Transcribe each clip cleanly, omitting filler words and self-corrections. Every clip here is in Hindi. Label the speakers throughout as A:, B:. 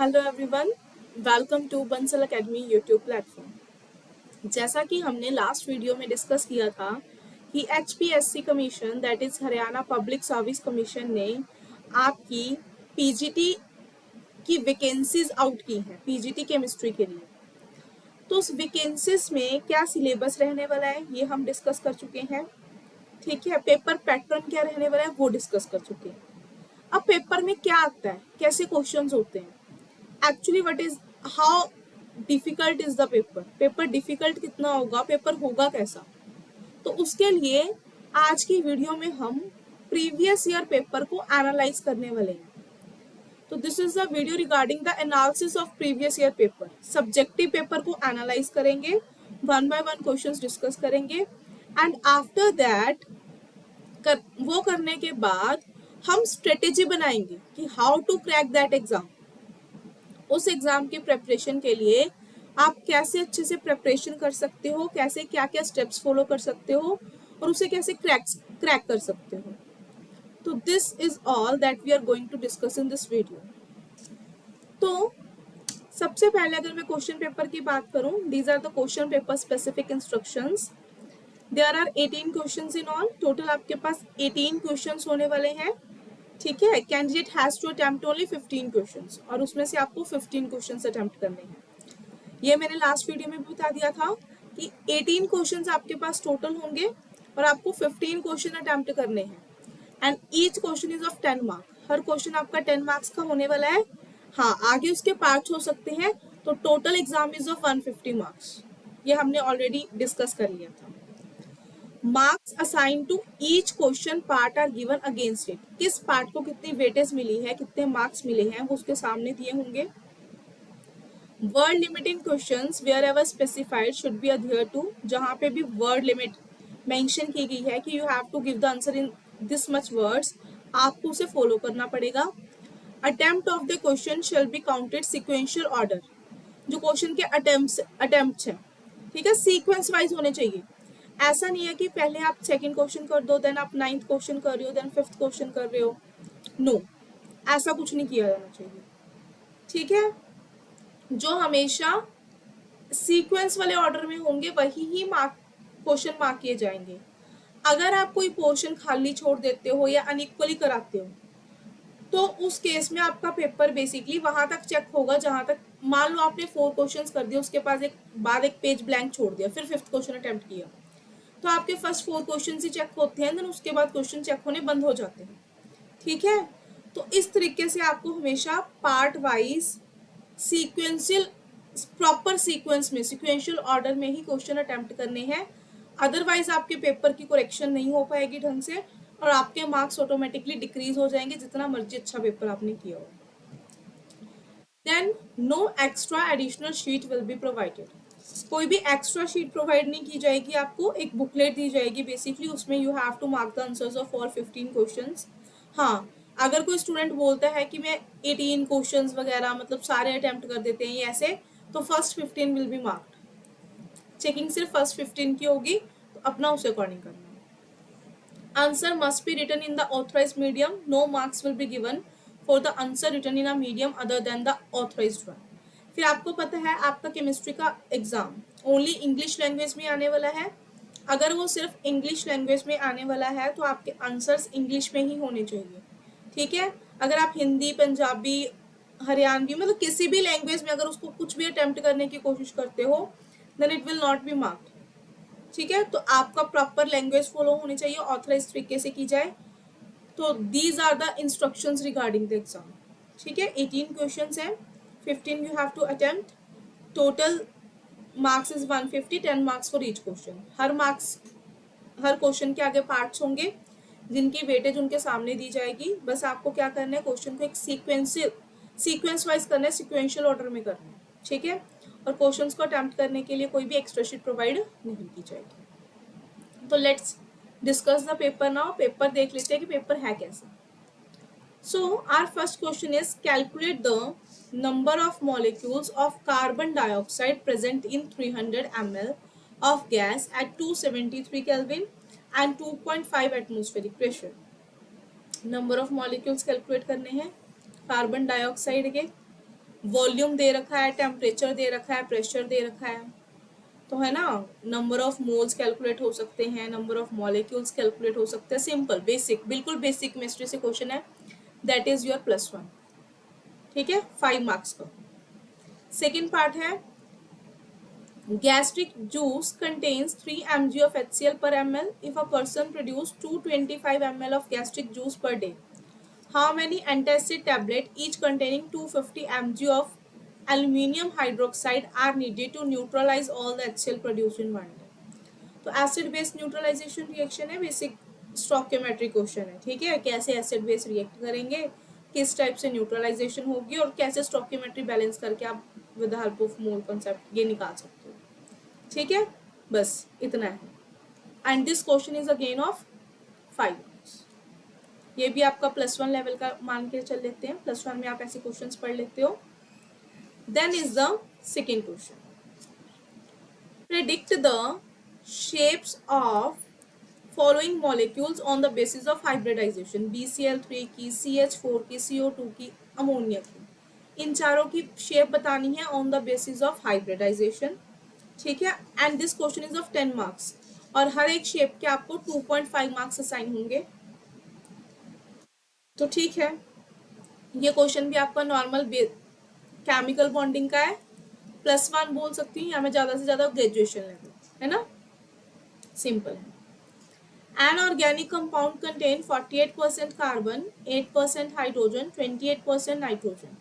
A: Hello everyone, welcome to Bansal academy YouTube platform. जैसा कि हमने लास्ट वीडियो में डिस्कस किया था कि HPSC commission that is Haryana public service commission ने आपकी पीजीटी की वैकेंसीज आउट की हैं पीजीटी केमिस्ट्री के लिए। तो उस वैकेंसीज में क्या सिलेबस रहने वाला है ये हम डिस्कस कर चुके हैं। ठीक है, पेपर पैटर्न क्या रहने वाला है वो डिस्कस कर चुके हैं। अब पेपर में क्या आता है, कैसे क्वेश्चंस होते हैं, actually what is how difficult is the paper, paper difficult कितना होगा, पेपर होगा कैसा। तो उसके लिए आज की वीडियो में हम प्रीवियस ईयर पेपर को एनालाइज करने वाले हैं। तो this is the video regarding the analysis of previous year paper. Subjective paper को एनालाइज करेंगे, one by one questions discuss करेंगे एंड आफ्टर दैट वो करने के बाद हम स्ट्रेटेजी बनाएंगे कि how to crack that exam. उस एग्जाम की प्रेपरेशन के लिए आप कैसे अच्छे से प्रेपरेशन कर सकते हो, कैसे क्या क्या स्टेप्स फॉलो कर सकते हो और उसे कैसे क्रैक कर सकते हो। तो this is all that we are going to discuss in this video. तो सबसे पहले अगर मैं क्वेश्चन पेपर की बात करूं, these are the question paper specific instructions. There are 18 questions in all, total आपके पास 18 क्वेश्चंस होने वाले हैं। ठीक है, candidate has to attempt only 15 questions और उसमें से आपको 15 क्वेश्चंस अटेम्प्ट करने हैं। ये मैंने लास्ट वीडियो में भी बता दिया था कि 18 क्वेश्चंस आपके पास टोटल होंगे और आपको 15 क्वेश्चन अटेम्प्ट करने हैं and each question is of 10 mark. Her question आपका 10 मार्क्स का होने वाला है। हाँ, आगे उसके पार्ट्स हो सकते हैं। तो total exam is of 150 marks, ये हमने ऑलरेडी डिस्कस कर लिया था। Marks assign to each question part are given against it. किस पार्ट को कितनी वेटेज मिली है, कितने मार्क्स मिले हैं, वो उसके सामने दिए होंगे। Word limiting questions wherever specified should be adhere to. जहाँ पे भी वर्ड लिमिट मेंशन की गई है कि you have to give the answer in this much words, आपको उसे फॉलो करना पड़ेगा। Attempt of the question shall be counted sequential order. जो क्वेश्चन के अटेम्प्ट हैं, ठीक है, सीक्वेंस वाइज होने चाहिए। ऐसा नहीं है कि पहले आप सेकंड क्वेश्चन कर दो, देन आप 9th क्वेश्चन कर रहे हो, देन 5th क्वेश्चन कर रहे हो। नो, ऐसा कुछ नहीं किया जाना चाहिए। ठीक है, जो हमेशा सीक्वेंस वाले ऑर्डर में होंगे वही ही क्वेश्चन मार्क किए जाएंगे। अगर आप कोई पोर्शन खाली छोड़ देते हो या अनइक्वली कराते हो तो उस केस में आपका पेपर बेसिकली वहां तक चेक होगा जहां तक, मान लो आपने 4 क्वेश्चंस कर दिए, उसके पास एक पेज ब्लैंक छोड़ दिया, फिर 5th क्वेश्चन अटेम्प्ट किया, तो आपके फर्स्ट 4 क्वेश्चन ही चेक होते हैं, देन उसके बाद क्वेश्चन चेक होने बंद हो जाते हैं। ठीक है, तो इस तरीके से आपको हमेशा part wise sequential, proper sequence में, सिक्वेंशियल ऑर्डर में ही क्वेश्चन अटेम्प्ट करने हैं। अदरवाइज आपके पेपर की करेक्शन नहीं हो पाएगी ढंग से और आपके मार्क्स ऑटोमेटिकली डिक्रीज हो जाएंगे जितना मर्जी अच्छा पेपर आपने किया हो। Then no extra additional sheet will be provided. कोई भी एक्स्ट्रा शीट प्रोवाइड नहीं की जाएगी, आपको एक बुकलेट दी जाएगी बेसिकली, उसमें you have to mark the answers of all 15 questions. हाँ, अगर कोई स्टूडेंट बोलता है कि मैं 18 क्वेश्चंस वगैरह मतलब सारे अटेम्प्ट कर देते हैं ऐसे, तो first 15 will be marked. Checking सिर्फ फर्स्ट 15 की होगी, तो अपना उसे अकॉर्डिंग करना है। Answer must be written in the authorised medium, no marks will be given for the answer written in a medium other than the authorised one. फिर आपको पता है आपका केमिस्ट्री का एग्जाम ओनली इंग्लिश लैंग्वेज में आने वाला है। अगर वो सिर्फ इंग्लिश लैंग्वेज में आने वाला है तो आपके आंसर्स इंग्लिश में ही होने चाहिए। ठीक है, अगर आप हिंदी, पंजाबी, हरियाणवी मतलब किसी भी लैंग्वेज में अगर उसको कुछ भी अटेम्प्ट करने की कोशिश करते हो then it will not be marked. ठीक है, तो आपका प्रॉपर लैंग्वेज फॉलो होनी चाहिए, ऑथराइज तरीके से की जाए। तो these are the instructions regarding the exam. ठीक है, 18 क्वेश्चंस हैं, 15 you have to attempt, total marks is 150, 10 marks for each question. हर क्वेश्चन के आगे पार्ट्स होंगे जिनकी वेटेज उनके सामने दी जाएगी। बस आपको क्या करना है, क्वेश्चन को एक सीक्वेंस वाइज करना है, सिक्वेंशियल ऑर्डर में करना है। ठीक है, और क्वेश्चंस को अटेम्प्ट करने के लिए कोई भी एक्स्ट्रा शीट प्रोवाइड नहीं की जाएगी। तो let's discuss the paper now. Paper देख लेते हैं कि पेपर है कैसा। So our first question is calculate the number of molecules of carbon dioxide present in 300 ml of gas at 273 Kelvin and 2.5 atmospheric pressure. Number of molecules calculate करने हैं कार्बन डाइऑक्साइड के। वॉल्यूम दे रखा है, टेम्परेचर दे रखा है, प्रेशर दे रखा है, तो है ना, नंबर ऑफ मोल्स कैलकुलेट हो सकते हैं, नंबर ऑफ मॉलिक्यूल्स कैलकुलेट हो सकते हैं। सिंपल बेसिक, बिल्कुल बेसिक केमिस्ट्री से क्वेश्चन है, दैट इज योर +1। ठीक है, 5 मार्क्स का। सेकेंड पार्ट है, gastric juice contains 3 mg of HCl per ml. If a person produce 225 ml of gastric juice per day, how many antacid tablet each containing 250 mg of aluminium hydroxide are needed to neutralize all the HCl produced in one day? तो एसिड बेस न्यूट्रलाइजेशन रिएक्शन है, बेसिक स्टोइकियोमेट्रिक क्वेश्चन है। ठीक है, कैसे एसिड बेस रिएक्ट करेंगे, किस टाइप से न्यूट्रलाइजेशन होगी, और कैसे स्टोइकियोमेट्री बैलेंस करके आप with the help of mole concept ये निकाल सकते हो। ठीक है, बस इतना है। And this question is again of 5 marks. ये भी आपका +1 लेवल का मान के चल लेते हैं, +1 में आप ऐसे क्वेश्चंस पढ़ लेते हो। Then is the second question, predict the shapes of following molecules on the basis of hybridisation, BCl3 की, CH4 की, CO2 की, अमोनिया की। इन चारों की शेप बतानी है on the basis of hybridisation. ठीक है, and this question is of 10 marks, और हर एक शेप के आपको 2.5 मार्क्स असाइन होंगे। तो ठीक है, ये क्वेश्चन भी आपका नॉर्मल केमिकल बॉन्डिंग का है, +1 बोल सकती हूँ, या मैं ज़्यादा से ज़्यादा ग्रेजुएशन लेवल, है ना, सिंपल है। An organic compound contain 48% carbon, 8% hydrogen, 28% nitrogen.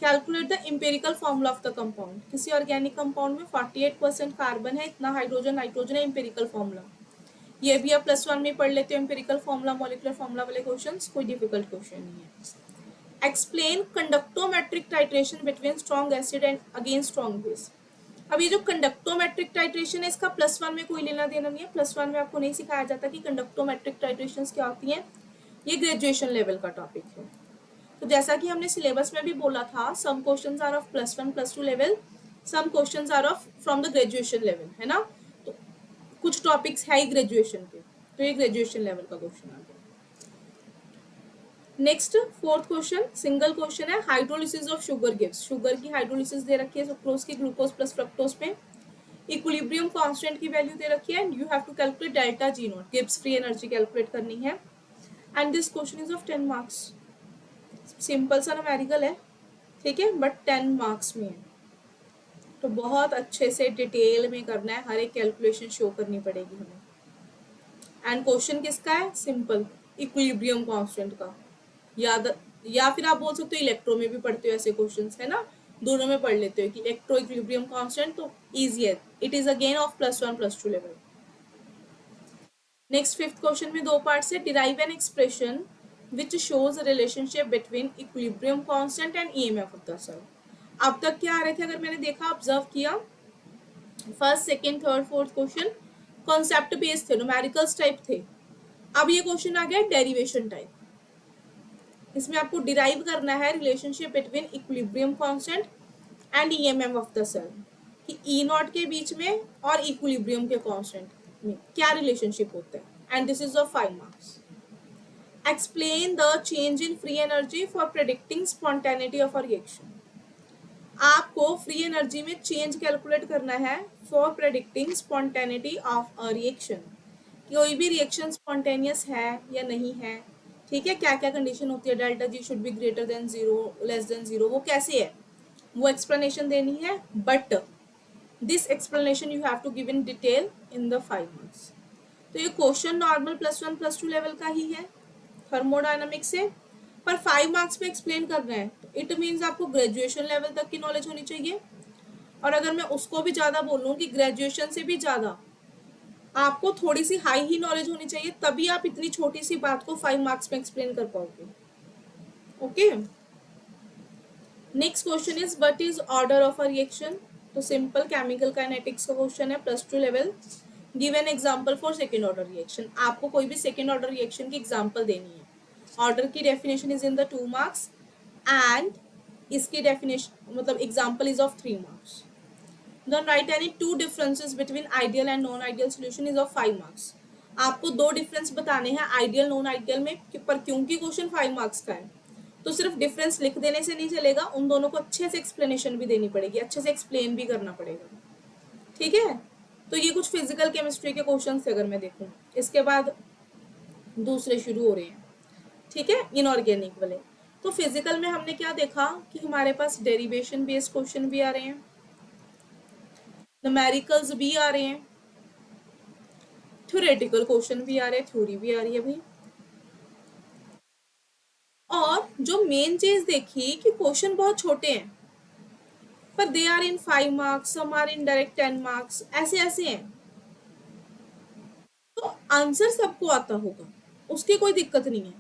A: Calculate the empirical formula of the compound. किसी ऑर्गेनिक कंपाउंड में 48% कार्बन है, इतना हाइड्रोजन नाइट्रोजन है, एम्पेरिकल फॉर्मूला। ये भी आप +1 में पढ़ लेते हो, एम्पेरिकल फॉर्मूला, मॉलिक्यूलर फॉर्मूला वाले क्वेश्चंस, कोई डिफिकल्ट क्वेश्चन नहीं है। Explain conductometric titration between strong acid and against strong base. अब ये जो कंडक्टोमेट्रिक टाइट्रेशन है, इसका +1 में कोई लेना देना नहीं है, +1 में आपको नहीं सिखाया जाता कि कंडक्टोमेट्रिक टाइट्रेशंस क्या होती हैं, ये ग्रेजुएशन लेवल का टॉपिक है। तो जैसा कि हमने सिलेबस में भी बोला था, some questions are of +1 +2 level, some questions are of from the graduation level, है ना, तो कुछ टॉपिक्स है ही ग्रेजुएशन के, तो ये ग्रेजुएशन लेवल का क्वेश्चन आ गया। Next fourth question, single question है, hydrolysis of sugar gives. Sugar की हाइड्रोलिसिस दे रखी है, सुक्रोज की ग्लूकोज प्लस फ्रक्टोज पे, इक्विलिब्रियम कांस्टेंट की वैल्यू दे रखी है, and you have to calculate delta G naught, Gibbs free energy calculate करनी है, and this question is of 10 marks. Simple सा न्यूमेरिकल है, ठीक है, बट 10 मार्क्स में है, तो बहुत अच्छे से डिटेल में करना है, हर एक कैलकुलेशन शो करनी पड़ेगी हमें। एंड क्वेश्चन किसका है, सिंपल, इक्विलिब्रियम कांस्टेंट का, या फिर आप बोल सकते हो इलेक्ट्रो में भी पढ़ते हो ऐसे क्वेश्चंस, है ना, दोनों में पढ़ लेते हो कि इलेक्ट्रो इक्विलिब्रियम कांस्टेंट, तो इजी है, it is again of +1 +2 level. Next fifth question में दो पार्ट से, derive an expression which shows relationship between equilibrium constant and EMF of the cell. अब तक क्या आ रहे थे, अगर मैंने देखा, ऑब्जर्व किया, first second third fourth question concept based थे, न्यूमेरिकल्स टाइप थे। अब ये क्वेश्चन आ गया डेरिवेशन टाइप, इसमें आपको डिराइव करना है relationship between equilibrium constant and EMF of the cell, कि ई नॉट के बीच में और इक्विलिब्रियम के कांस्टेंट में क्या रिलेशनशिप होता है, and this is of 5 marks. Explain the change in free energy for predicting spontaneity of a reaction. आपको फ्री एनर्जी में चेंज कैलकुलेट करना है for predicting spontaneity of a reaction, कोई भी रिएक्शन स्पॉन्टेनियस है या नहीं है, ठीक है, क्या क्या कंडीशन होती है, delta G should be greater than 0, less than 0, वो कैसे है, वो एक्सप्लेनेशन देनी है, but this explanation you have to give in detail in the 5 marks. तो ये क्वेश्चन नॉर्मल +1 +2 लेवल का ही है, थर्मोडायनामिक्स से, पर 5 मार्क्स में एक्सप्लेन कर रहे हैं, तो इट मीन्स आपको ग्रेजुएशन लेवल तक की नॉलेज होनी चाहिए, और अगर मैं उसको भी ज़्यादा बोलूँ कि ग्रेजुएशन से भी ज़्यादा आपको थोड़ी सी हाई ही नॉलेज होनी चाहिए, तभी आप इतनी छोटी सी बात को 5 मार्क्स में एक्सप्लेन कर पाओगे। Okay, next question is what is order of a reaction. तो सिंपल केमिकल काइनेटिक्स का क्वेश्चन है, +2 level. Give an example for second order reaction, आपको कोई भी सेकेंड ऑर्डर रिएक्शन की एग्जांपल देनी है। ऑर्डर की definition is in the 2 marks, and इसकी डेफिनेशन मतलब example is of 3 marks. Then write any two differences between ideal and non-ideal solution is of 5 marks. आपको दो डिफरेंस बताने हैं आइडियल नॉन आइडियल में, पर क्योंकि क्वेश्चन 5 मार्क्स का है, तो सिर्फ डिफरेंस लिख देने से नहीं चलेगा, उन दोनों को अच्छे से एक्सप्लेनेशन भी देनी पड़ेगी, अच्छे से एक्सप्लेन भी करना पड़ेगा। ठीक है, तो ये कुछ फिजिकल केमिस्ट्री के क्वेश्चन थे अगर मैं देखूँ। इसके बाद दूसरे शुरू हो रहे हैं। ठीक है, इनऑर्गेनिक वाले। तो फिजिकल में हमने क्या देखा कि हमारे पास डेरिवेशन बेस्ड क्वेश्चन भी आ रहे हैं, न्यूमेरिकल्स भी आ रहे हैं, थ्योरेटिकल क्वेश्चन भी आ रहे हैं, थ्योरी भी आ रही है भाई। और जो मेन चीज देखी कि क्वेश्चन बहुत छोटे हैं, पर they are in 5 marks, some are in direct 10 marks, ऐसे ऐसे हैं। तो आंसर सबको आता होगा, उसकी कोई दिक्कत नहीं है,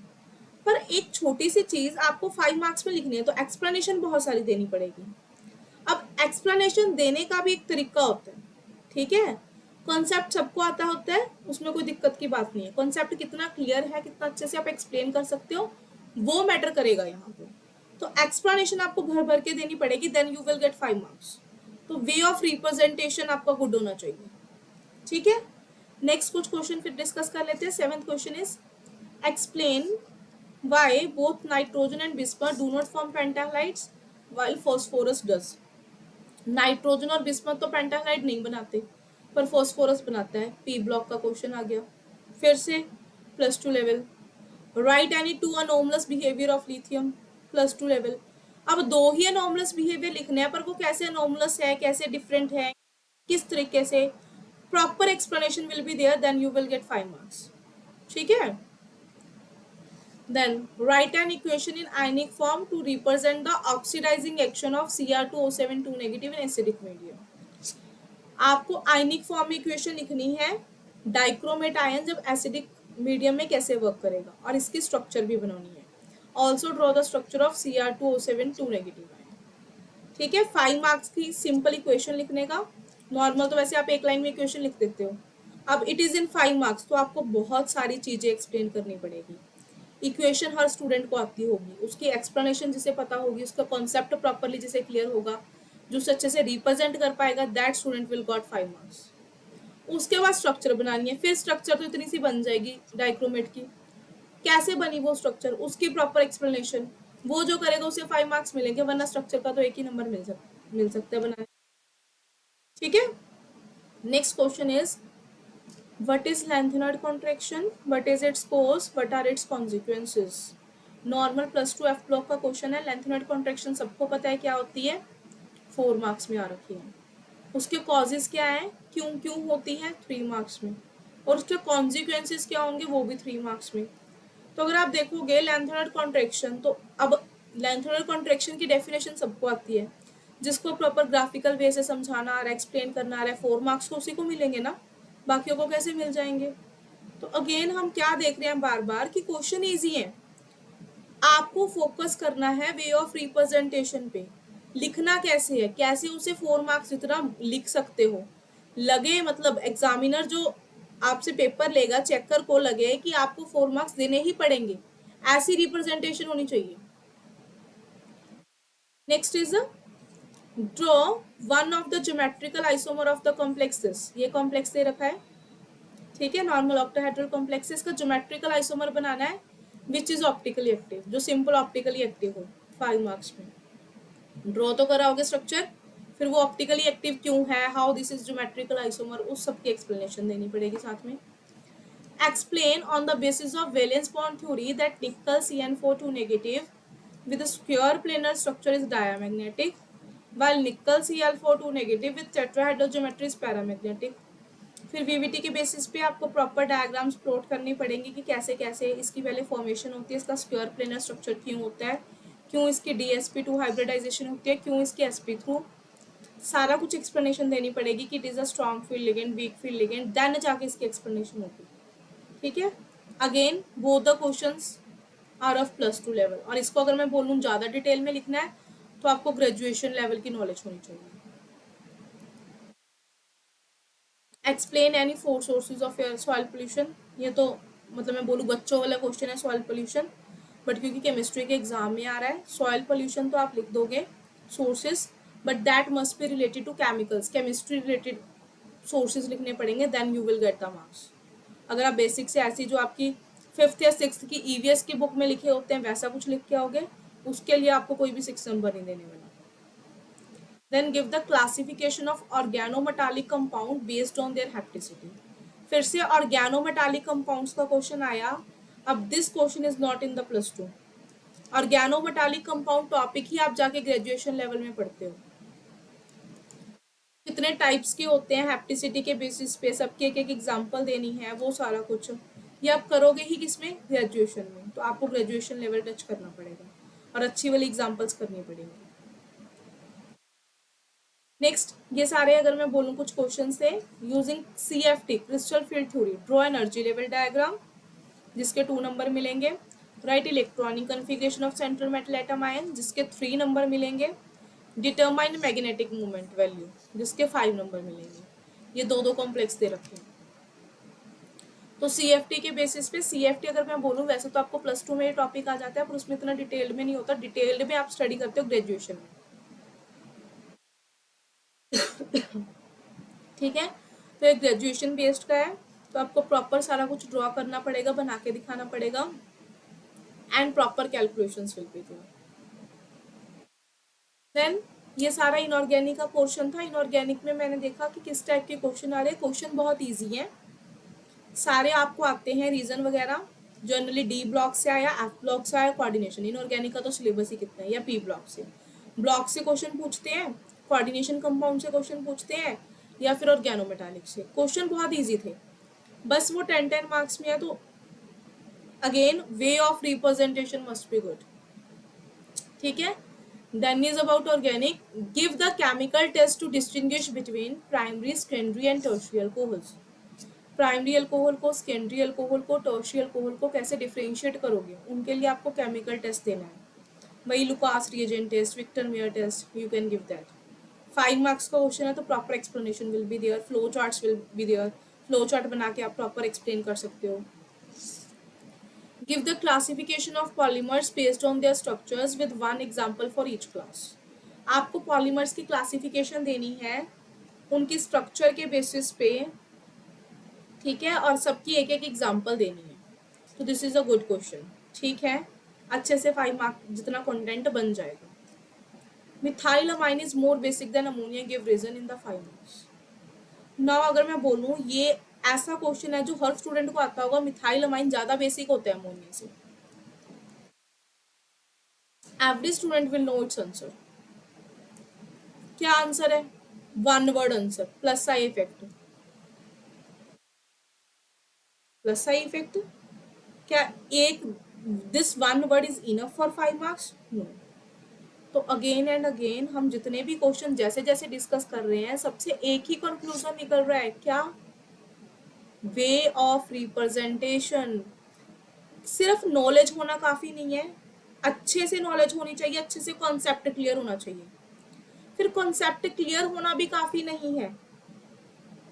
A: पर एक छोटी सी चीज आपको 5 मार्क्स में लिखनी है, तो एक्सप्लेनेशन बहुत सारी देनी पड़ेगी। अब एक्सप्लेनेशन देने का भी एक तरीका होता है। ठीक है, कॉन्सेप्ट सबको आता होता है, उसमें कोई दिक्कत की बात नहीं है। कॉन्सेप्ट कितना क्लियर है, कितना अच्छे से आप एक्सप्लेन कर सकते हो, वो मैटर करेगा यहाँ पे। तो एक्सप्लेनेशन आपको भर भर के देनी पड़ेगी, then you will get 5 marks. तो वे ऑफ रिप्रेजेंटेशन आपका गुड होना चाहिए। ठीक है, नेक्स्ट कुछ क्वेश्चन फिर डिस्कस कर लेते हैं। 7th question is explain why both nitrogen and bismuth do not form pentahalides while phosphorus does. Nitrogen और बिस्मथ तो पेंटालाइट नहीं बनाते, पर फॉस्फोरस बनाता है। पी ब्लॉक का क्वेश्चन आ गया फिर से, +2 level. Write any two anomalous behaviour of lithium, +2 level. अब दो ही अनोमलस बिहेवियर लिखने हैं, पर वो कैसे अनोमलस है, कैसे डिफरेंट है, किस तरीके से, proper explanation will be there, then you will get 5 marks. ठीक है, then write an equation in ionic form to represent the oxidizing action of Cr2O7 2 negative in acidic medium। आपको आयनिक फॉर्म में इक्वेशन लिखनी है, डाइक्रोमेट आयन जब एसिडिक मीडियम में कैसे वर्क करेगा, और इसकी स्ट्रक्चर भी बनानी है। Also draw the structure of Cr2O7 2 negative ion. ठीक है, 5 मार्क्स की सिंपल इक्वेशन लिखने का। नॉर्मल तो वैसे आप एक लाइन में इक्वेशन लिख देते हो, अब इट इज इन 5 मार्क्स, तो आपको बहुत सारी चीजें एक्सप्लेन करनी पड़ेगी। इक्वेशन हर स्टूडेंट को आती होगी, उसकी एक्सप्लेनेशन जिसे पता होगी, उसका कॉन्सेप्ट प्रॉपरली जिसे क्लियर होगा, जो अच्छे से रिप्रेजेंट कर पाएगा, that student will got 5 marks. उसके बाद स्ट्रक्चर बनानी है, फिर स्ट्रक्चर तो इतनी सी बन जाएगी डाइक्रोमेट की, कैसे बनी वो स्ट्रक्चर, उसकी प्रॉपर एक्सप्लेनेशन, वो जो करेगा उसे 5 मार्क्स मिलेंगे, वरना स्ट्रक्चर का तो एक ही नंबर मिल सकता है बनाने। ठीक है, next question is what is lengthenoid contraction, what is its cause, what are its consequences। Normal +2 F block का क्वेश्चन है। लेंथेनॉइड कॉन्ट्रैक्शन सबको पता है क्या होती है, 4 मार्क्स में आ रखी है। उसके कॉजेज क्या है, क्यों क्यों होती है, 3 मार्क्स में, और उसके कॉन्सिक्वेंसेज क्या होंगे, वो भी 3 मार्क्स में। तो अगर आप देखोगे लेंथेनॉइड कॉन्ट्रैक्शन, तो अब लेंथेनॉइड कॉन्ट्रैक्शन की डेफिनेशन सबको आती है, जिसको प्रॉपर ग्राफिकल वे से समझाना आ रहा है, एक्सप्लेन करना आ रहा है, 4 मार्क्स तो उसी को मिलेंगे ना, बाकियों को कैसे मिल जाएंगे। तो अगेन हम क्या देख रहे हैं बार बार कि क्वेश्चन इजी है, आपको फोकस करना है वे ऑफ रिप्रेजेंटेशन पे, लिखना कैसे है, कैसे उसे 4 मार्क्स जितना लिख सकते हो, लगे मतलब एग्जामिनर जो आपसे पेपर लेगा, चेकर को लगे कि आपको 4 मार्क्स देने ही पड़ेंगे, ऐसी रिप्रेजेंटेशन होनी चाहिए। Next is draw one of the geometrical isomer of the complexes. ये कॉम्प्लेक्स दे रखा है, ठीक है, नॉर्मल ऑक्टाहेड्रल कॉम्प्लेक्सेस का ज्योमेट्रिकल आइसोमर बनाना है, विच इज ऑप्टिकली एक्टिव, जो सिंपल ऑप्टिकली एक्टिव हो। 5 मार्क्स में ड्रॉ तो कराओगे स्ट्रक्चर, फिर वो ऑप्टिकली एक्टिव क्यों है, how this is geometrical isomer, उस सब की एक्सप्लेनेशन देनी पड़ेगी साथ में। Explain on the basis of valence bond theory that निकल CN4 2 negative with a square planar structure is diamagnetic while nickel Cl4 2 negative with tetrahedral geometry is paramagnetic। फिर वीवीटी के बेसिस पे आपको प्रॉपर डायग्राम्स प्लॉट करनी पड़ेंगी कि कैसे कैसे इसकी पहले फॉर्मेशन होती है, इसका स्क्वायर प्लेनर स्ट्रक्चर क्यों होता है, क्यों इसकी DsP2 हाइब्रिडाइजेशन होती है, क्यों इसकी sp थ्रू, सारा कुछ एक्सप्लेनेशन देनी पड़ेगी कि it is a strong field ligand, weak field ligand, then जाके इसकी एक्सप्लेनेशन होगी। ठीक है, again both the questions are of +2 level, और इसको अगर मैं बोलूँ ज़्यादा डिटेल में लिखना है तो आपको ग्रेजुएशन लेवल की नॉलेज होनी चाहिए। Explain any 4 sources of air soil pollution, ये तो मतलब मैं बोलूँ बच्चों वाला क्वेश्चन है सॉइल पोल्यूशन, बट क्योंकि केमिस्ट्री के एग्जाम में आ रहा है, सॉइल पोल्यूशन तो आप लिख दोगे sources, but that must be related to chemicals, chemistry related sources लिखने पड़ेंगे, then you will get the marks. अगर आप बेसिक से ऐसी जो आपकी 5th या 6th की EVS की बुक में लिखे होते हैं वैसा कुछ लिख के आओगे उसके लिए आपको कोई भी 6 नंबर नहीं देने वाला। Then give the classification of organometallic compound based on their hapticity. फिर से ऑर्गेनोमेटालिक कंपाउंड्स का क्वेश्चन आया। अब this question is not in the +2। Organometallic compound topic ही आप जाके ग्रेजुएशन लेवल में पढ़ते हो। कितने टाइप्स के होते हैं हैप्टिसिटी के बेसिस पे, सबके एक एक एग्जांपल देनी है, वो सारा कुछ ये आप करोगे ही किसमें, ग्रेजुएशन में। तो आपको ग्रेजुएशन लेवल टच करना पड़ेगा और अच्छी वाली एग्जांपल्स करनी पड़ेंगी। नेक्स्ट, ये सारे अगर मैं बोलूँ कुछ क्वेश्चन से, using CFT crystal field theory draw energy level diagram, जिसके 2 नंबर मिलेंगे। Right electronic configuration of central metal atom ion, जिसके 3 नंबर मिलेंगे। डिटरमाइन मैग्नेटिक मोमेंट वैल्यू, जिसके 5 नंबर मिलेंगे। ये दो दो कॉम्प्लेक्स दे रखे हैं। तो CFT के बेसिस पे, CFT अगर मैं बोलूँ वैसे तो आपको +2 में ये टॉपिक आ जाता है, पर उसमें इतना डिटेल्ड में नहीं होता। डिटेल्ड में आप स्टडी करते हो ग्रेजुएशन में। ठीक है, तो ये ग्रेजुएशन बेस्ड का है, तो आपको प्रॉपर सारा कुछ ड्रॉ करना पड़ेगा, बना के दिखाना पड़ेगा, and proper calculations will be there. Then ये सारा इनऑर्गेनिक का पोर्शन था। इनऑर्गेनिक में मैंने देखा कि किस टाइप के क्वेश्चन आ रहे हैं। क्वेश्चन बहुत ईजी है, सारे आपको आते हैं, रीजन वगैरह। जनरली D ब्लॉक से आया, F ब्लॉक से आया, कोऑर्डिनेशन। इनऑर्गेनिक का तो सिलेबस ही कितना है, या P ब्लॉक से। ब्लॉक से क्वेश्चन पूछते हैं, कोऑर्डिनेशन कंपाउंड से क्वेश्चन पूछते हैं, या फिर ऑर्गेनोमेटालिक से। क्वेश्चन बहुत ईजी थे, बस वो 10-10 मार्क्स में है। तो again way of representation must be good. ठीक है, then is about organic. Give the chemical test to distinguish between primary, secondary and tertiary alcohols. Primary alcohol को, सेकेंडरी अल्कोहल को, टर्शियरी अल्कोहल को कैसे डिफरेंशिएट करोगे, उनके लिए आपको केमिकल टेस्ट देना है। वही Lucas reagent test, Victor Meyer test, you can give that. 5 marks का क्वेश्चन है, तो proper explanation will be there, flow charts will be there. Flow chart बना के आप प्रॉपर एक्सप्लेन कर सकते हो। Give the classification of polymers based on their structures with 1 example for each class. आपको पॉलीमर्स की क्लासिफिकेशन देनी है उनकी स्ट्रक्चर के बेसिस पे, ठीक है, और सबकी एक एक एग्जाम्पल देनी है। तो this is a good question. ठीक है, अच्छे से 5 मार्क जितना कंटेंट बन जाएगा। Methyl amine is more basic than ammonia, give reason in the 5 marks. Now अगर मैं बोलूँ, ये ऐसा क्वेश्चन है जो हर स्टूडेंट को आता होगा, मिथाइल अमाइन ज्यादा बेसिक होता है अमोनिया से। Every student will know its answer. क्या आंसर है? 1 word answer, plus I effect. Plus I effect क्या एक, this 1 word is enough for 5 marks? No. तो अगेन एंड अगेन हम जितने भी क्वेश्चन जैसे जैसे डिस्कस कर रहे हैं, सबसे एक ही कंक्लूजन निकल रहा है, क्या? वे ऑफ रिप्रेजेंटेशन। सिर्फ नॉलेज होना काफी नहीं है, अच्छे से नॉलेज होनी चाहिए, अच्छे से कॉन्सेप्ट क्लियर होना चाहिए। फिर कॉन्सेप्ट क्लियर होना भी काफी नहीं है,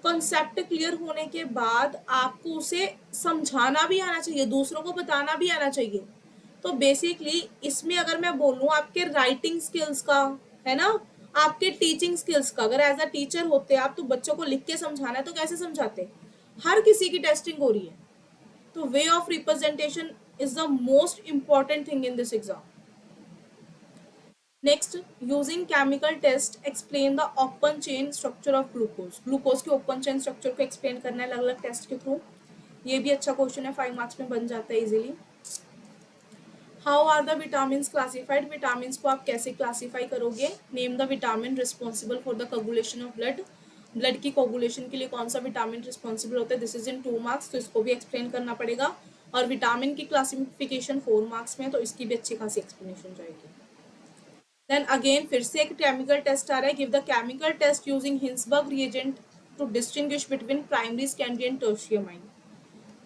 A: कॉन्सेप्ट क्लियर होने के बाद आपको उसे समझाना भी आना चाहिए, दूसरों को बताना भी आना चाहिए। तो बेसिकली इसमें अगर मैं बोलूँ, आपके राइटिंग स्किल्स का, है ना, आपके टीचिंग स्किल्स का, अगर एज अ टीचर होते आप तो बच्चों को लिख के समझाना है तो कैसे समझाते? हर किसी की टेस्टिंग हो रही है, तो way of representation is the most important thing in this exam. Next, using chemical test explain the open chain structure of glucose. Glucose के ओपन चेन स्ट्रक्चर को एक्सप्लेन करना है अलग अलग टेस्ट के थ्रू। ये भी अच्छा क्वेश्चन है, 5 मार्क्स में बन जाता है easily. How are the vitamin classified. Vitamin को आप कैसे क्लासीफाई करोगे? Name the vitamin responsible for the coagulation of blood. Blood की कोगुलेशन के लिए कौन सा विटामिन रिस्पॉन्सिबल होता है? दिस इज इन 2 मार्क्स, तो इसको भी एक्सप्लेन करना पड़ेगा। और विटामिन की क्लासिफिकेशन 4 मार्क्स में, तो इसकी भी अच्छी खासी एक्सप्लेनेशन जाएगी। देन अगेन फिर से एक केमिकल टेस्ट आ रहा है। Give the chemical test using Hinsberg reagent to distinguish between primary, secondary and tertiary amine.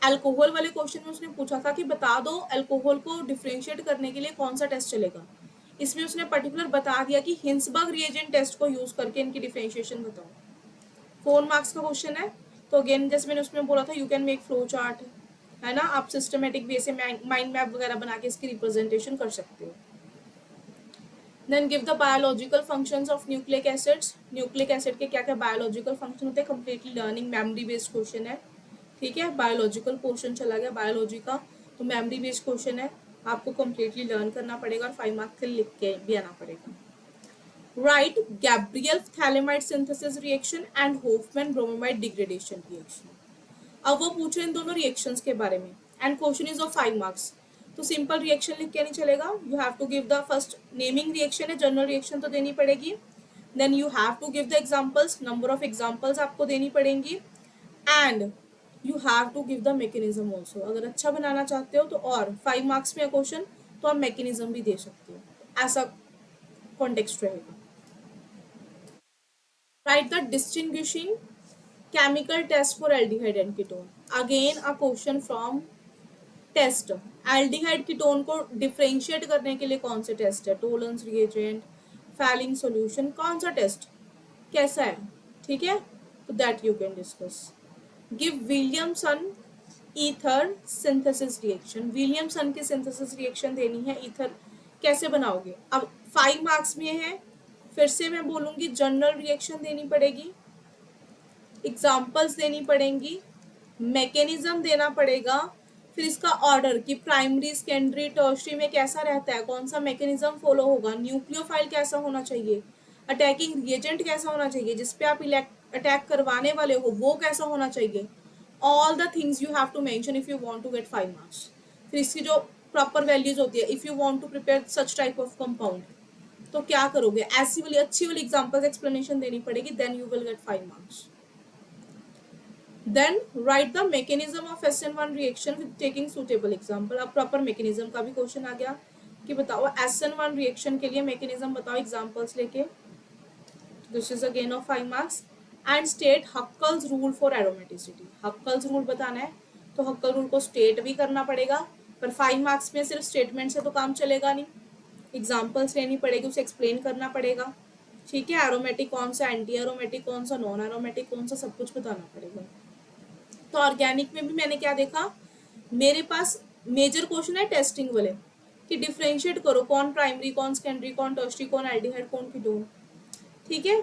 A: Alcohol वाले क्वेश्चन में उसने पूछा था कि बता दो अल्कोहल को डिफरेंशिएट करने के लिए कौन सा टेस्ट चलेगा। इसमें उसने पर्टिकुलर बता दिया कि हिंसबर्ग रिएजेंट टेस्ट को यूज करके इनकी डिफरेंशिएशन बताओ। 4 मार्क्स का क्वेश्चन है। तो अगेन जैसे मैंने उसमें बोला था, you can make flow chart, है ना, आप सिस्टमेटिक वे से माइंड मैप वगैरह बना के इसकी रिप्रेजेंटेशन कर सकते हो। Then give the biological functions of nucleic acids. Nucleic acid के क्या क्या बायोलॉजिकल फंक्शन होते हैं? Completely learning memory based question है। ठीक है, बायोलॉजिकल पोर्शन चला गया बायोलॉजी का, तो मेमोरी बेस्ड क्वेश्चन है। आपको कम्प्लीटली लर्न करना पड़ेगा और 5 मार्क्स के लिख के भी आना पड़ेगा। Right Gabriel phthalimide synthesis reaction and Hofmann bromide degradation reaction. अब वो पूछ रहे हैं इन दोनों रिएक्शंस के बारे में and question is of 5 marks. तो सिंपल रिएक्शन लिख के नहीं चलेगा, you have to give the first naming reaction है, जनरल रिएक्शन तो देनी पड़ेगी, then you have to give the examples, number of examples आपको देनी पड़ेंगी and you have to give the mechanism also. अगर अच्छा बनाना चाहते हो तो और 5 मार्क्स में क्वेश्चन तो आप मैकेनिज्म भी दे सकते हो, ऐसा कॉन्टेक्स्ट रहेगा। Right the distinguishing chemical test for aldehyde and ketone. Again a question from test. Aldehyde ketone को डिफरेंशिएट करने के लिए कौन से टेस्ट है, टोलेंस रिएजेंट, फैलिंग सॉल्यूशन, कौन सा टेस्ट कैसा है, ठीक है, तो that you can discuss. Give Williamson ether synthesis reaction, Williamson की सिंथेसिस रिएक्शन देनी है, ईथर कैसे बनाओगे। अब 5 मार्क्स में है, फिर से मैं बोलूंगी जनरल रिएक्शन देनी पड़ेगी, एग्जाम्पल्स देनी पड़ेंगी, मैकेनिज्म देना पड़ेगा, फिर इसका ऑर्डर कि प्राइमरी सेकेंडरी टर्शरी में कैसा रहता है, कौन सा मैकेनिज्म फॉलो होगा, न्यूक्लियोफाइल कैसा होना चाहिए, अटैकिंग रिएजेंट कैसा होना चाहिए, जिसपे आप अटैक करवाने वाले हो वो कैसा होना चाहिए, all the things you have to mention if you want to get 5 marks. फिर इसकी जो प्रॉपर वैल्यूज होती है, if you want to prepare such type of compound तो क्या करोगे, ऐसी वाली अच्छी वाली एग्जांपल्स एक्सप्लेनेशन देनी पड़ेगी, then you will get 5 marks. Then write the mechanism of SN1 reaction with taking suitable example। अब प्रॉपर मैकेनिज्म का भी क्वेश्चन आ गया कि बताओ SN1 रिएक्शन के लिए मैकेनिज्म बताओ एग्जांपल्स लेके, this is again of 5 marks. And state Huckel's rule for aromaticity, Huckel's rule बताना है तो हक्कल रूल को स्टेट भी करना पड़ेगा, पर 5 मार्क्स में सिर्फ स्टेटमेंट से तो काम चलेगा नहीं, एग्जाम्पल्स लेनी पड़ेगी, उसे एक्सप्लेन करना पड़ेगा, ठीक है, एरोमेटिक कौन सा, एंटी एरोमेटिक कौन सा, नॉन एरोमेटिक कौन सा, सब कुछ बताना पड़ेगा। तो ऑर्गेनिक में भी मैंने क्या देखा, मेरे पास मेजर क्वेश्चन है टेस्टिंग वाले कि डिफरेंशिएट करो कौन प्राइमरी कौन सेकेंडरी कौन टर्शरी कौन एल्डिहाइड कौन कीटोन, ठीक है,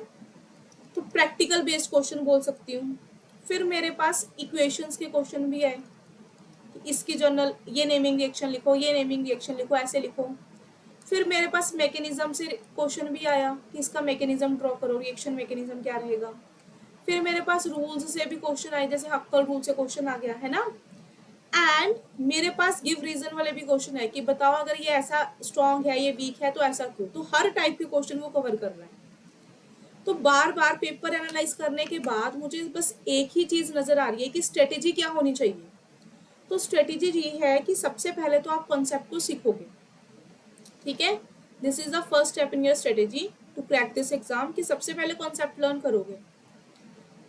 A: तो प्रैक्टिकल बेस्ड क्वेश्चन बोल सकती हूँ। फिर मेरे पास इक्वेशंस के क्वेश्चन भी है, इसकी जनरल ये नेमिंग रिएक्शन लिखो, ये नेमिंग रिएक्शन लिखो, ऐसे लिखो। फिर मेरे पास मैकेनिज्म से क्वेश्चन भी आया कि इसका मैकेनिज्म ड्रॉ करो, रिएक्शन मैकेनिज्म क्या रहेगा। फिर मेरे पास रूल्स से भी क्वेश्चन आए, जैसे हक्कल रूल से क्वेश्चन आ गया है ना, एंड मेरे पास गिव रीजन वाले भी क्वेश्चन है कि बताओ अगर ये ऐसा स्ट्रॉन्ग है, ये वीक है तो ऐसा क्यों। तो हर टाइप के क्वेश्चन को कवर कर रहा है। तो बार बार पेपर एनालाइज करने के बाद मुझे बस एक ही चीज नजर आ रही है कि स्ट्रेटेजी क्या होनी चाहिए। तो स्ट्रेटेजी ये है कि सबसे पहले तो आप कॉन्सेप्ट को सीखोगे, ठीक है, this is the first step in your strategy to crack this exam, कि सबसे पहले कॉन्सेप्ट लर्न करोगे।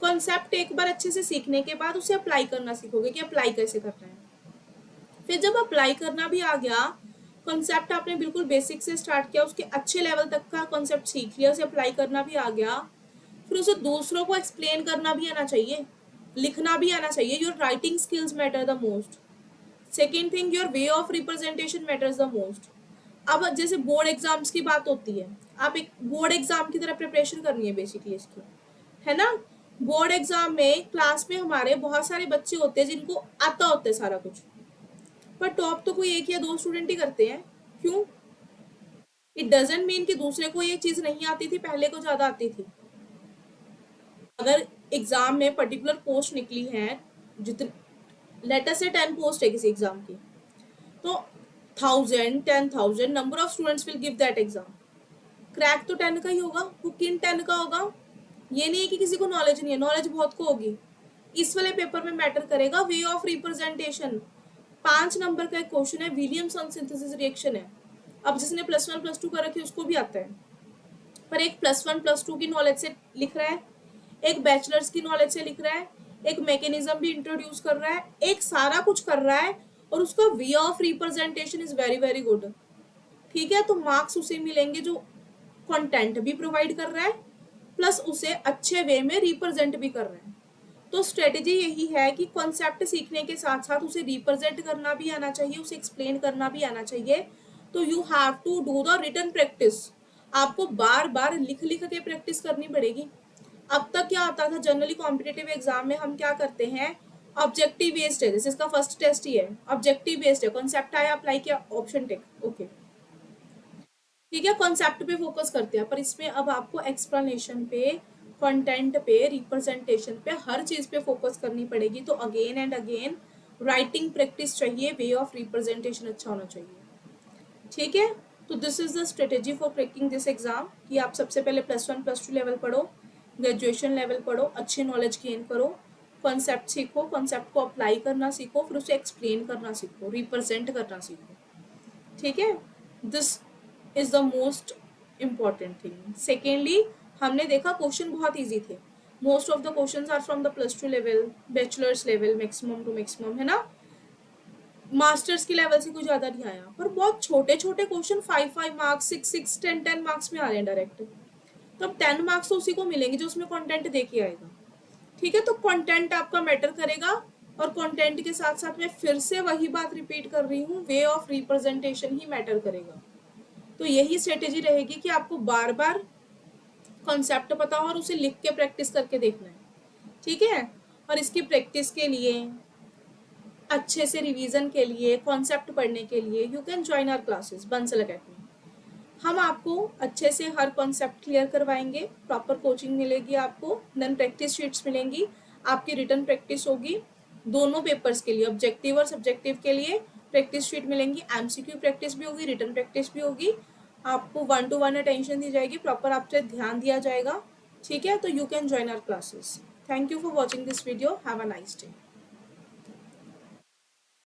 A: कॉन्सेप्ट एक बार अच्छे से सीखने के बाद उसे अप्लाई करना सीखोगे कि अप्लाई कैसे करना है। फिर जब अप्लाई करना भी आ गया, कॉन्सेप्ट आपने बिल्कुल बेसिक से स्टार्ट किया, उसके अच्छे लेवल तक का कॉन्सेप्ट सीख लिया, उसे अप्लाई करना भी आ गया, फिर उसे दूसरों को एक्सप्लेन करना भी आना चाहिए, लिखना भी आना चाहिए। Your writing skills matter the most. Second thing, your way of representation matters the most. अब जैसे बोर्ड एग्जाम्स की बात होती है, आप एक बोर्ड एग्जाम की तरह प्रिपरेशन करनी है बेसिकली इसकी, है ना। बोर्ड एग्जाम में क्लास में हमारे बहुत सारे बच्चे होते हैं जिनको आता होता है सारा कुछ, पर टॉप तो कोई एक या दो स्टूडेंट ही करते हैं। क्यों? इट डजेंट मीन कि दूसरे को ये चीज नहीं आती थी, पहले को ज्यादा आती थी। अगर एग्जाम में पर्टिकुलर पोस्ट निकली है, जितने लेटर से 10 पोस्ट है किसी एग्जाम की, तो 1000 10,000 number of students will give that exam. Crack तो 10 का ही होगा, वो किन 10 का होगा। ये नहीं है कि किसी को नॉलेज नहीं है, नॉलेज बहुत को होगी। इस वाले पेपर में मैटर करेगा वे ऑफ रिप्रेजेंटेशन। 5 नंबर का एक क्वेश्चन है, विलियमसन सिंथेसिस रिएक्शन है। अब जिसने +1 +2 कर रखी है उसको भी आता है, पर एक +1 +2 की नॉलेज से लिख रहा है, एक बैचलर्स की नॉलेज से लिख रहा है, एक मैकेनिज्म भी इंट्रोड्यूस कर रहा है, एक सारा कुछ कर रहा है, और उसका वे of representation is very very good, ठीक है। तो मार्क्स उसे मिलेंगे जो कंटेंट भी प्रोवाइड कर रहा है, प्लस उसे अच्छे वे में रिप्रेजेंट भी कर रहे हैं। तो स्ट्रेटेजी यही है कि कॉन्सेप्ट सीखने के साथ साथ उसे रिप्रेजेंट करना भी आना चाहिए, उसे एक्सप्लेन करना भी आना चाहिए। तो you have to do the written practice. आपको बार बार लिख लिख के प्रैक्टिस करनी पड़ेगी। अब तक क्या होता था, जनरली कॉम्पिटिटिव एग्जाम में हम क्या करते हैं, ऑब्जेक्टिव बेस्ड है, जैसे इसका फर्स्ट टेस्ट ही है, ऑब्जेक्टिव बेस्ड है, कॉन्सेप्ट आया अप्लाई किया, ऑप्शन टिक, ओके। ठीक है, कॉन्सेप्ट पे फोकस करते हैं, पर इसमें अब आपको एक्सप्लेनेशन पे, कंटेंट पे, रिप्रेजेंटेशन पे, हर चीज पे फोकस करनी पड़ेगी। तो again and again writing practice चाहिए, वे ऑफ रिप्रेजेंटेशन अच्छा होना चाहिए। ठीक है, तो this is the strategy for cracking this exam, कि आप सबसे पहले +1 +2 लेवल पढ़ो, ग्रेजुएशन लेवल पढ़ो, अच्छी नॉलेज गेन करो, कॉन्सेप्ट सीखो, कॉन्सेप्ट को अप्लाई करना सीखो, फिर उसे एक्सप्लेन करना सीखो, रिप्रेजेंट करना सीखो। ठीक है, this is the most important thing. Secondly, हमने देखा क्वेश्चन बहुत ईजी थे, most of the question are from the +2 level, bachelors level, maximum to maximum, है ना। मास्टर्स के लेवल से कुछ ज्यादा नहीं आया, पर बहुत छोटे छोटे क्वेश्चन 5-5 मार्क्स, 6-6, 10-10 मार्क्स में आ रहे हैं डायरेक्ट। तो अब 10 मार्क्स तो उसी को मिलेंगे जो उसमें कंटेंट दे के आएगा। ठीक है, तो कंटेंट आपका मैटर करेगा, और कंटेंट के साथ साथ मैं फिर से वही बात रिपीट कर रही हूँ, वे ऑफ रिप्रेजेंटेशन ही मैटर करेगा। तो यही स्ट्रेटेजी रहेगी कि आपको बार बार कॉन्सेप्ट पता हो और उसे लिख के प्रैक्टिस करके देखना है। ठीक है, और इसकी प्रैक्टिस के लिए, अच्छे से रिवीजन के लिए, कॉन्सेप्ट पढ़ने के लिए, you can join our classes Bansal academy. हम आपको अच्छे से हर कॉन्सेप्ट क्लियर करवाएंगे, प्रॉपर कोचिंग मिलेगी आपको, देन प्रैक्टिस शीट्स मिलेंगी, आपकी रिटर्न प्रैक्टिस होगी, दोनों पेपर्स के लिए, ऑब्जेक्टिव और सब्जेक्टिव के लिए प्रैक्टिस शीट मिलेंगी, एमसीक्यू प्रैक्टिस भी होगी, रिटर्न प्रैक्टिस भी होगी, आपको 1-to-1 अटेंशन दी जाएगी, प्रॉपर आपसे ध्यान दिया जाएगा। ठीक है, तो you can join our classes. Thank you for watching this video, have a nice day.